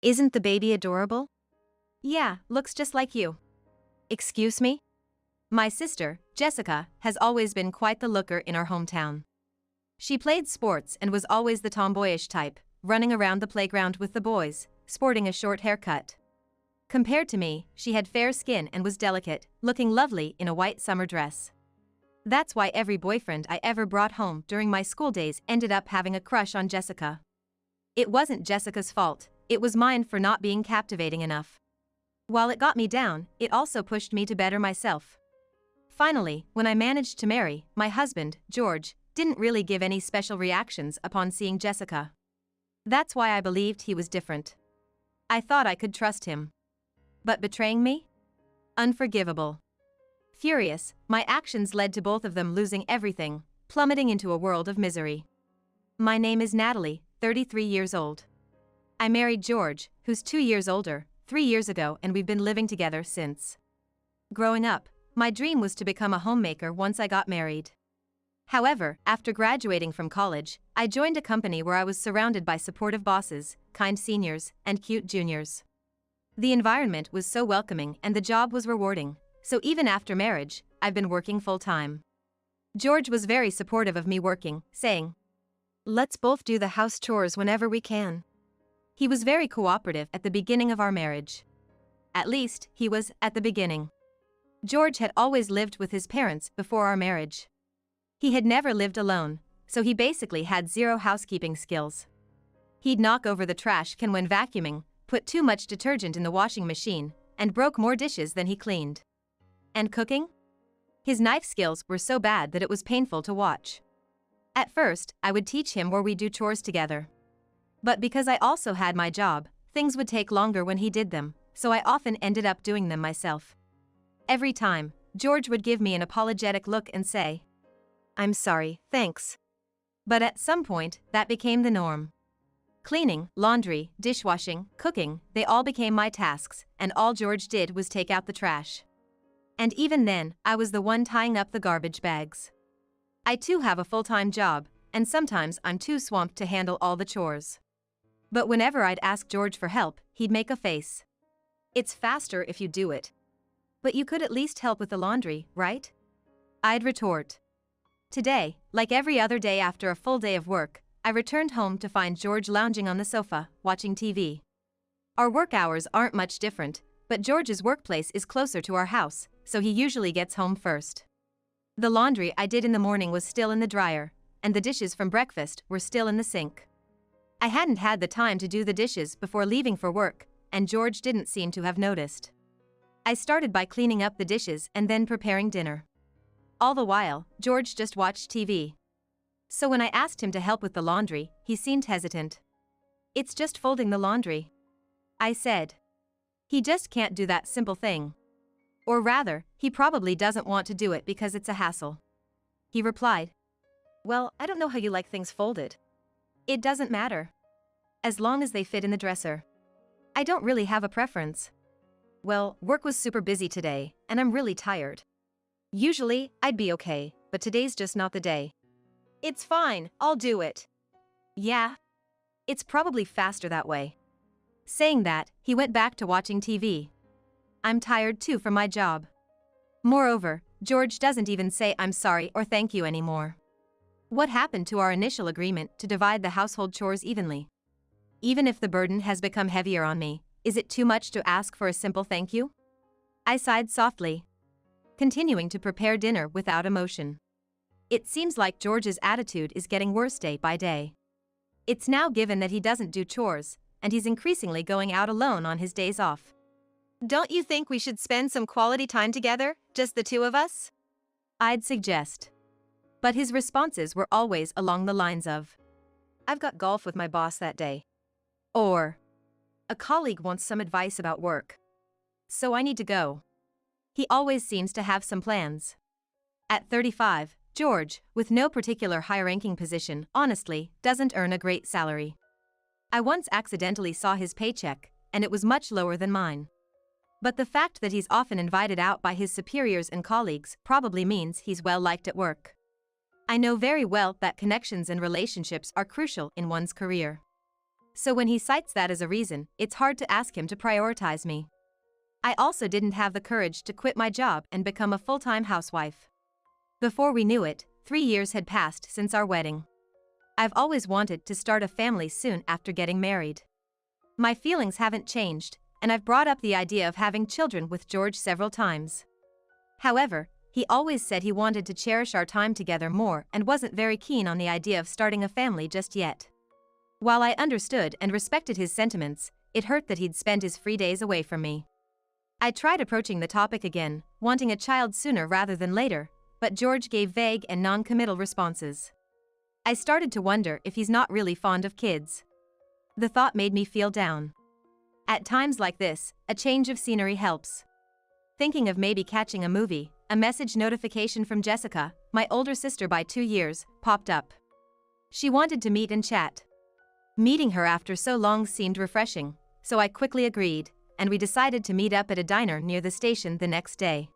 Isn't the baby adorable? Yeah, looks just like you. Excuse me? My sister, Jessica, has always been quite the looker in our hometown. She played sports and was always the tomboyish type, running around the playground with the boys, sporting a short haircut. Compared to me, she had fair skin and was delicate, looking lovely in a white summer dress. That's why every boyfriend I ever brought home during my school days ended up having a crush on Jessica. It wasn't Jessica's fault, it was mine for not being captivating enough. While it got me down, it also pushed me to better myself. Finally, when I managed to marry, my husband, George, didn't really give any special reactions upon seeing Jessica. That's why I believed he was different. I thought I could trust him. But betraying me? Unforgivable. Furious, my actions led to both of them losing everything, plummeting into a world of misery. My name is Natalie, 33 years old. I married George, who's 2 years older, 3 years ago, and we've been living together since. Growing up, my dream was to become a homemaker once I got married. However, after graduating from college, I joined a company where I was surrounded by supportive bosses, kind seniors, and cute juniors. The environment was so welcoming and the job was rewarding, so even after marriage, I've been working full-time. George was very supportive of me working, saying, "Let's both do the house chores whenever we can." He was very cooperative at the beginning of our marriage. At least, he was at the beginning. George had always lived with his parents before our marriage. He had never lived alone, so he basically had zero housekeeping skills. He'd knock over the trash can when vacuuming, put too much detergent in the washing machine, and broke more dishes than he cleaned. And cooking? His knife skills were so bad that it was painful to watch. At first, I would teach him where we do chores together. But because I also had my job, things would take longer when he did them, so I often ended up doing them myself. Every time, George would give me an apologetic look and say, "I'm sorry, thanks." But at some point, that became the norm. Cleaning, laundry, dishwashing, cooking, they all became my tasks, and all George did was take out the trash. And even then, I was the one tying up the garbage bags. I too have a full-time job, and sometimes I'm too swamped to handle all the chores. But whenever I'd ask George for help, he'd make a face. "It's faster if you do it. But you could at least help with the laundry, right?" I'd retort. Today, like every other day after a full day of work, I returned home to find George lounging on the sofa, watching TV. Our work hours aren't much different, but George's workplace is closer to our house, so he usually gets home first. The laundry I did in the morning was still in the dryer, and the dishes from breakfast were still in the sink. I hadn't had the time to do the dishes before leaving for work, and George didn't seem to have noticed. I started by cleaning up the dishes and then preparing dinner. All the while, George just watched TV. So when I asked him to help with the laundry, he seemed hesitant. "It's just folding the laundry," I said. "He just can't do that simple thing. Or rather, he probably doesn't want to do it because it's a hassle." He replied, "Well, I don't know how you like things folded. It doesn't matter. As long as they fit in the dresser. I don't really have a preference. Well, work was super busy today, and I'm really tired. Usually, I'd be okay, but today's just not the day." "It's fine, I'll do it." "Yeah. It's probably faster that way." Saying that, he went back to watching TV. I'm tired too from my job. Moreover, George doesn't even say I'm sorry or thank you anymore. What happened to our initial agreement to divide the household chores evenly? Even if the burden has become heavier on me, is it too much to ask for a simple thank you? I sighed softly, continuing to prepare dinner without emotion. It seems like George's attitude is getting worse day by day. It's now given that he doesn't do chores, and he's increasingly going out alone on his days off. "Don't you think we should spend some quality time together, just the two of us?" I'd suggest. But his responses were always along the lines of, "I've got golf with my boss that day." Or, "A colleague wants some advice about work. So I need to go." He always seems to have some plans. At 35, George, with no particular high-ranking position, honestly, doesn't earn a great salary. I once accidentally saw his paycheck, and it was much lower than mine. But the fact that he's often invited out by his superiors and colleagues probably means he's well-liked at work. I know very well that connections and relationships are crucial in one's career. So when he cites that as a reason, it's hard to ask him to prioritize me. I also didn't have the courage to quit my job and become a full-time housewife. Before we knew it, 3 years had passed since our wedding. I've always wanted to start a family soon after getting married. My feelings haven't changed, and I've brought up the idea of having children with George several times. However, he always said he wanted to cherish our time together more and wasn't very keen on the idea of starting a family just yet. While I understood and respected his sentiments, it hurt that he'd spend his free days away from me. I tried approaching the topic again, wanting a child sooner rather than later, but George gave vague and non-committal responses. I started to wonder if he's not really fond of kids. The thought made me feel down. At times like this, a change of scenery helps. Thinking of maybe catching a movie, a message notification from Jessica, my older sister by 2 years, popped up. She wanted to meet and chat. Meeting her after so long seemed refreshing, so I quickly agreed, and we decided to meet up at a diner near the station the next day.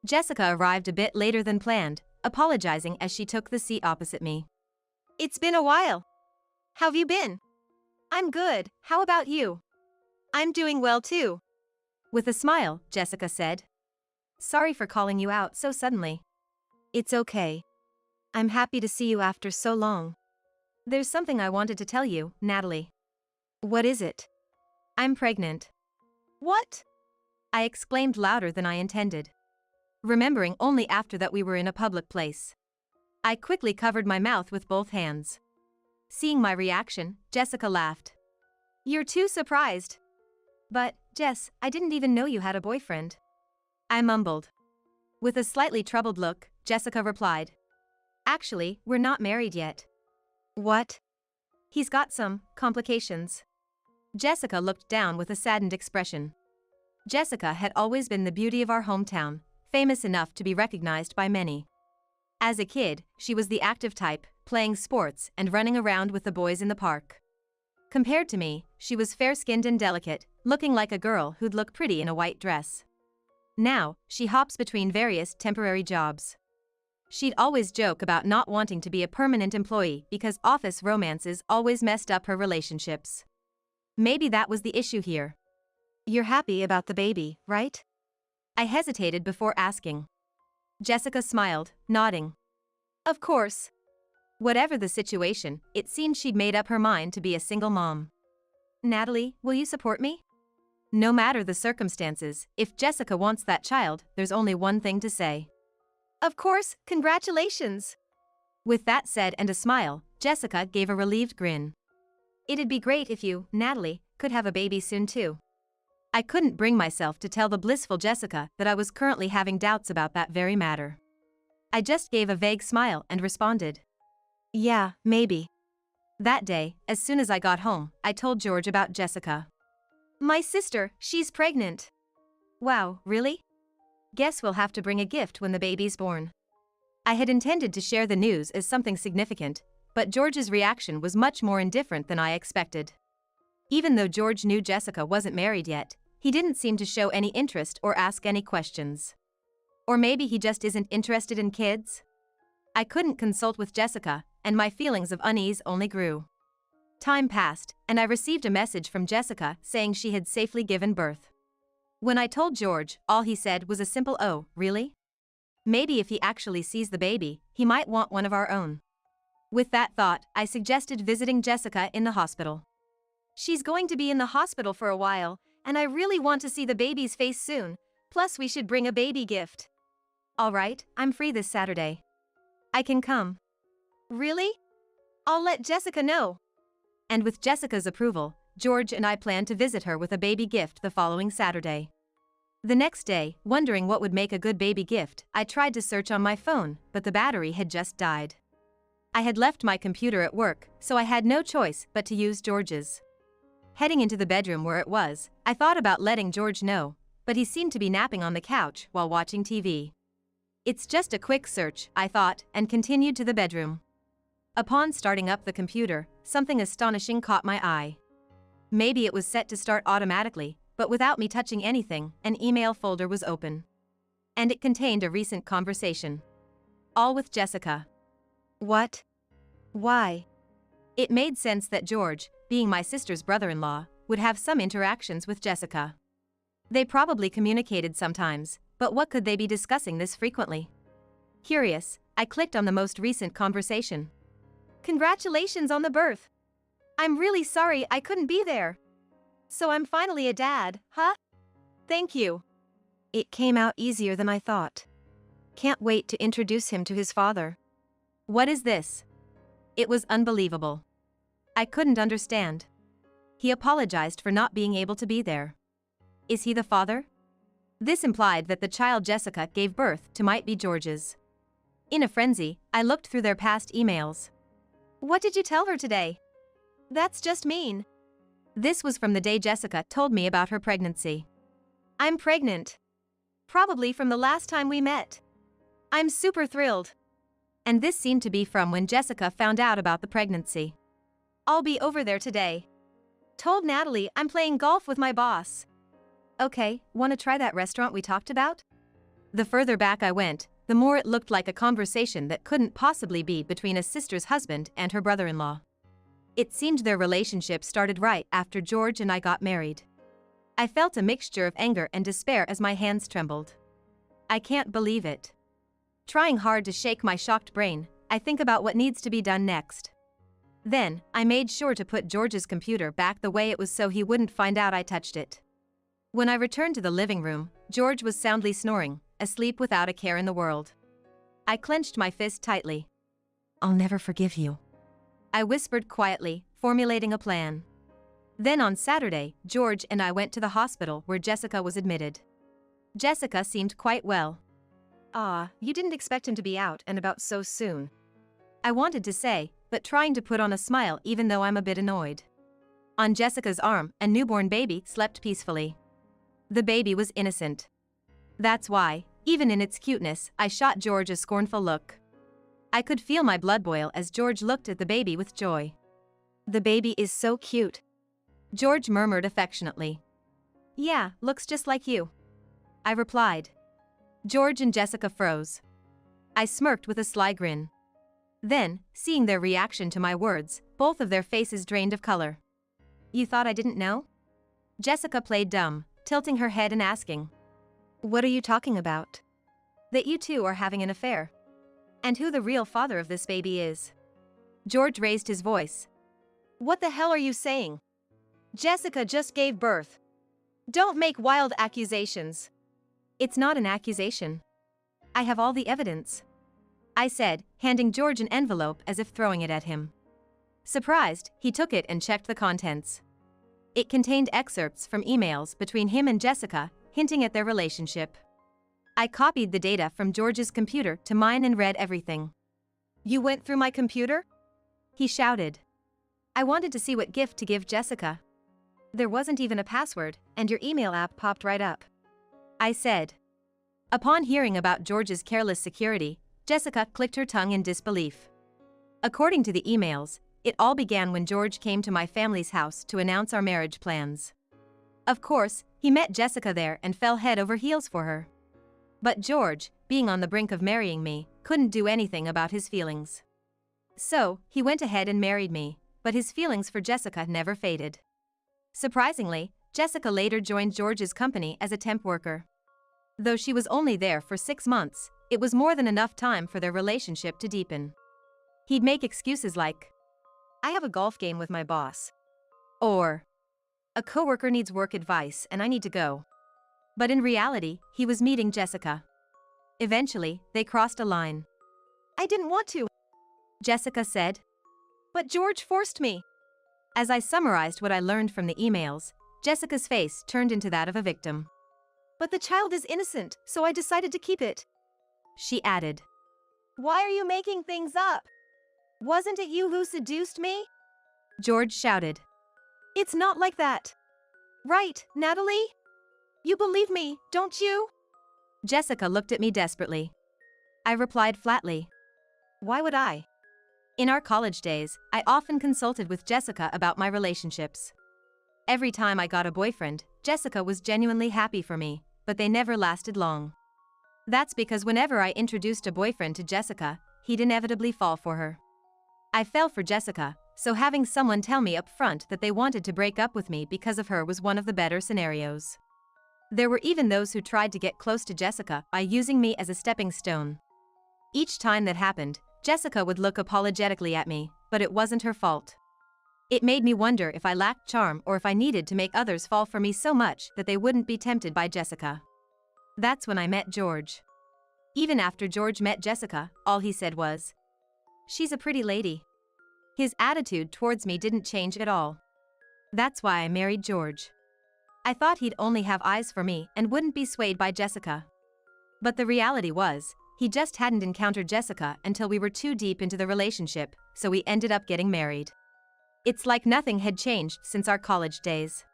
Jessica arrived a bit later than planned, apologizing as she took the seat opposite me. "It's been a while. How've you been?" "I'm good, how about you?" "I'm doing well too." With a smile, Jessica said. "Sorry for calling you out so suddenly." "It's okay. I'm happy to see you after so long." "There's something I wanted to tell you, Natalie." "What is it?" "I'm pregnant." "What?" I exclaimed louder than I intended, remembering only after that we were in a public place. I quickly covered my mouth with both hands. Seeing my reaction, Jessica laughed. "You're too surprised." "But, Jess, I didn't even know you had a boyfriend." I mumbled. With a slightly troubled look, Jessica replied, "Actually, we're not married yet." "What?" "He's got some complications." Jessica looked down with a saddened expression. Jessica had always been the beauty of our hometown, famous enough to be recognized by many. As a kid, she was the active type, playing sports and running around with the boys in the park. Compared to me, she was fair-skinned and delicate, looking like a girl who'd look pretty in a white dress. Now, she hops between various temporary jobs. She'd always joke about not wanting to be a permanent employee because office romances always messed up her relationships. Maybe that was the issue here. "You're happy about the baby, right?" I hesitated before asking. Jessica smiled, nodding. "Of course." Whatever the situation, it seemed she'd made up her mind to be a single mom. "Natalie, will you support me?" No matter the circumstances, if Jessica wants that child, there's only one thing to say. "Of course, congratulations." With that said and a smile, Jessica gave a relieved grin. "It'd be great if you, Natalie, could have a baby soon too." I couldn't bring myself to tell the blissful Jessica that I was currently having doubts about that very matter. I just gave a vague smile and responded, "Yeah, maybe." That day, as soon as I got home, I told George about Jessica. "My sister, she's pregnant." "Wow, really?" "Guess we'll have to bring a gift when the baby's born." I had intended to share the news as something significant, but George's reaction was much more indifferent than I expected. Even though George knew Jessica wasn't married yet, he didn't seem to show any interest or ask any questions. Or maybe he just isn't interested in kids? I couldn't consult with Jessica, and my feelings of unease only grew. Time passed, and I received a message from Jessica saying she had safely given birth. When I told George, all he said was a simple "Oh, really?" Maybe if he actually sees the baby, he might want one of our own. With that thought, I suggested visiting Jessica in the hospital. "She's going to be in the hospital for a while, and I really want to see the baby's face soon, plus we should bring a baby gift." "All right, I'm free this Saturday. I can come." "Really? I'll let Jessica know." And with Jessica's approval, George and I planned to visit her with a baby gift the following Saturday. The next day, wondering what would make a good baby gift, I tried to search on my phone, but the battery had just died. I had left my computer at work, so I had no choice but to use George's. Heading into the bedroom where it was, I thought about letting George know, but he seemed to be napping on the couch while watching TV. It's just a quick search, I thought, and continued to the bedroom. Upon starting up the computer, something astonishing caught my eye. Maybe it was set to start automatically, but without me touching anything, an email folder was open. And it contained a recent conversation. All with Jessica. What? Why? It made sense that George, being my sister's brother-in-law, would have some interactions with Jessica. They probably communicated sometimes, but what could they be discussing this frequently? Curious, I clicked on the most recent conversation. Congratulations on the birth. I'm really sorry I couldn't be there. So I'm finally a dad, huh? Thank you. It came out easier than I thought. Can't wait to introduce him to his father. What is this? It was unbelievable. I couldn't understand. He apologized for not being able to be there. Is he the father? This implied that the child Jessica gave birth to might be George's. In a frenzy, I looked through their past emails. What did you tell her today? That's just mean. This was from the day Jessica told me about her pregnancy. I'm pregnant. Probably from the last time we met. I'm super thrilled. And this seemed to be from when Jessica found out about the pregnancy. I'll be over there today. Told Natalie I'm playing golf with my boss. Okay, wanna try that restaurant we talked about? The further back I went, the more it looked like a conversation that couldn't possibly be between a sister's husband and her brother-in-law. It seemed their relationship started right after George and I got married. I felt a mixture of anger and despair as my hands trembled. I can't believe it. Trying hard to shake my shocked brain, I think about what needs to be done next. Then, I made sure to put George's computer back the way it was so he wouldn't find out I touched it. When I returned to the living room, George was soundly snoring, asleep without a care in the world. I clenched my fist tightly. I'll never forgive you. I whispered quietly, formulating a plan. Then on Saturday, George and I went to the hospital where Jessica was admitted. Jessica seemed quite well. You didn't expect him to be out and about so soon. I wanted to say, but trying to put on a smile even though I'm a bit annoyed. On Jessica's arm, a newborn baby slept peacefully. The baby was innocent. That's why, even in its cuteness, I shot George a scornful look. I could feel my blood boil as George looked at the baby with joy. The baby is so cute. George murmured affectionately. Yeah, looks just like you. I replied. George and Jessica froze. I smirked with a sly grin. Then, seeing their reaction to my words, both of their faces drained of color. You thought I didn't know? Jessica played dumb, tilting her head and asking. What are you talking about? That you two are having an affair. And who the real father of this baby is. George raised his voice. What the hell are you saying? Jessica just gave birth. Don't make wild accusations. It's not an accusation. I have all the evidence. I said, handing George an envelope as if throwing it at him. Surprised, he took it and checked the contents. It contained excerpts from emails between him and Jessica, hinting at their relationship. I copied the data from George's computer to mine and read everything. You went through my computer? He shouted. I wanted to see what gift to give Jessica. There wasn't even a password, and your email app popped right up. I said. Upon hearing about George's careless security, Jessica clicked her tongue in disbelief. According to the emails, it all began when George came to my family's house to announce our marriage plans. Of course, he met Jessica there and fell head over heels for her. But George, being on the brink of marrying me, couldn't do anything about his feelings. So, he went ahead and married me, but his feelings for Jessica never faded. Surprisingly, Jessica later joined George's company as a temp worker. Though she was only there for 6 months, it was more than enough time for their relationship to deepen. He'd make excuses like, I have a golf game with my boss. Or, a coworker needs work advice and I need to go. But in reality, he was meeting Jessica. Eventually, they crossed a line. I didn't want to, Jessica said. But George forced me. As I summarized what I learned from the emails, Jessica's face turned into that of a victim. But the child is innocent, so I decided to keep it. She added. Why are you making things up? Wasn't it you who seduced me? George shouted. It's not like that. Right, Natalie? You believe me, don't you? Jessica looked at me desperately. I replied flatly. Why would I? In our college days, I often consulted with Jessica about my relationships. Every time I got a boyfriend, Jessica was genuinely happy for me, but they never lasted long. That's because whenever I introduced a boyfriend to Jessica, he'd inevitably fall for her. I fell for Jessica, so having someone tell me up front that they wanted to break up with me because of her was one of the better scenarios. There were even those who tried to get close to Jessica by using me as a stepping stone. Each time that happened, Jessica would look apologetically at me, but it wasn't her fault. It made me wonder if I lacked charm or if I needed to make others fall for me so much that they wouldn't be tempted by Jessica. That's when I met George. Even after George met Jessica, all he said was, "She's a pretty lady." His attitude towards me didn't change at all. That's why I married George. I thought he'd only have eyes for me and wouldn't be swayed by Jessica. But the reality was, he just hadn't encountered Jessica until we were too deep into the relationship, so we ended up getting married. It's like nothing had changed since our college days.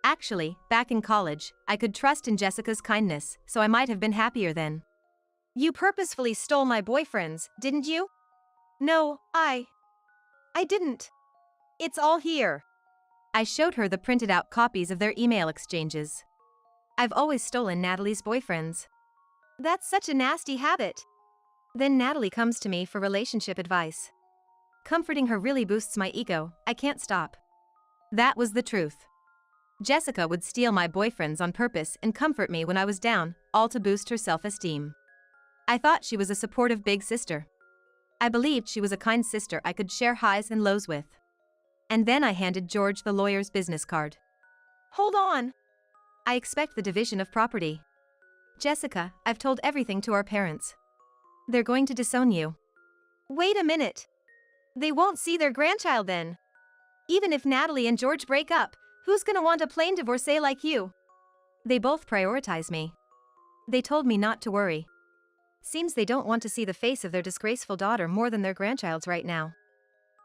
Actually, back in college, I could trust in Jessica's kindness, so I might have been happier then. You purposefully stole my boyfriends, didn't you? No, I didn't. It's all here. I showed her the printed out copies of their email exchanges. I've always stolen Natalie's boyfriends. That's such a nasty habit. Then Natalie comes to me for relationship advice. Comforting her really boosts my ego, I can't stop. That was the truth. Jessica would steal my boyfriends on purpose and comfort me when I was down, all to boost her self-esteem. I thought she was a supportive big sister. I believed she was a kind sister I could share highs and lows with. And then I handed George the lawyer's business card. Hold on. I expect the division of property. Jessica, I've told everything to our parents. They're going to disown you. Wait a minute. They won't see their grandchild then. Even if Natalie and George break up, who's gonna want a plain divorcee like you? They both prioritize me. They told me not to worry. Seems they don't want to see the face of their disgraceful daughter more than their grandchild's right now.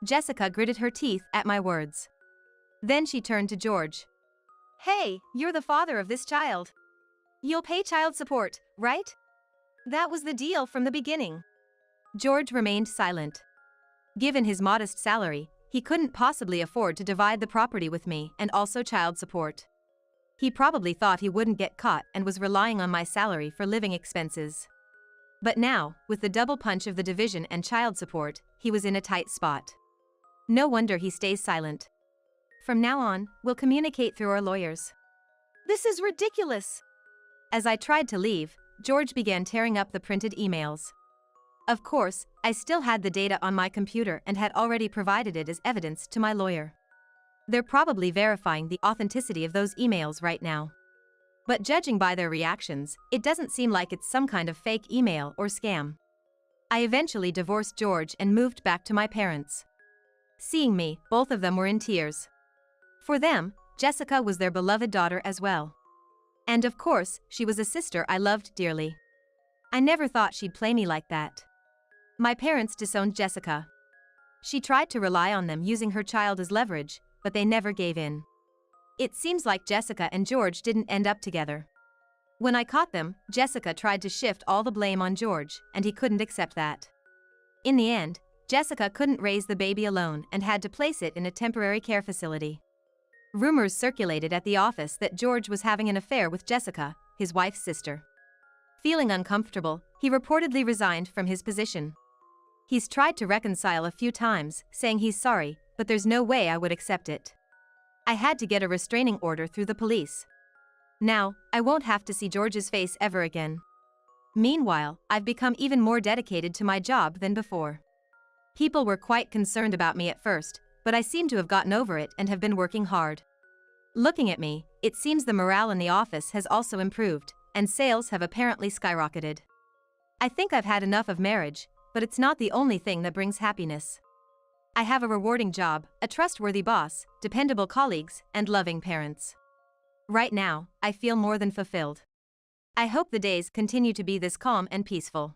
Jessica gritted her teeth at my words. Then she turned to George. Hey, you're the father of this child. You'll pay child support, right? That was the deal from the beginning. George remained silent. Given his modest salary, he couldn't possibly afford to divide the property with me and also child support. He probably thought he wouldn't get caught and was relying on my salary for living expenses. But now, with the double punch of the division and child support, he was in a tight spot. No wonder he stays silent. From now on, we'll communicate through our lawyers. This is ridiculous. As I tried to leave, George began tearing up the printed emails. Of course, I still had the data on my computer and had already provided it as evidence to my lawyer. They're probably verifying the authenticity of those emails right now. But judging by their reactions, it doesn't seem like it's some kind of fake email or scam. I eventually divorced George and moved back to my parents. Seeing me, both of them were in tears. For them, Jessica was their beloved daughter as well. And of course, she was a sister I loved dearly. I never thought she'd play me like that. My parents disowned Jessica. She tried to rely on them using her child as leverage, but they never gave in. It seems like Jessica and George didn't end up together. When I caught them, Jessica tried to shift all the blame on George, and he couldn't accept that. In the end, Jessica couldn't raise the baby alone and had to place it in a temporary care facility. Rumors circulated at the office that George was having an affair with Jessica, his wife's sister. Feeling uncomfortable, he reportedly resigned from his position. He's tried to reconcile a few times, saying he's sorry, but there's no way I would accept it. I had to get a restraining order through the police. Now, I won't have to see George's face ever again. Meanwhile, I've become even more dedicated to my job than before. People were quite concerned about me at first, but I seem to have gotten over it and have been working hard. Looking at me, it seems the morale in the office has also improved, and sales have apparently skyrocketed. I think I've had enough of marriage, but it's not the only thing that brings happiness. I have a rewarding job, a trustworthy boss, dependable colleagues, and loving parents. Right now, I feel more than fulfilled. I hope the days continue to be this calm and peaceful.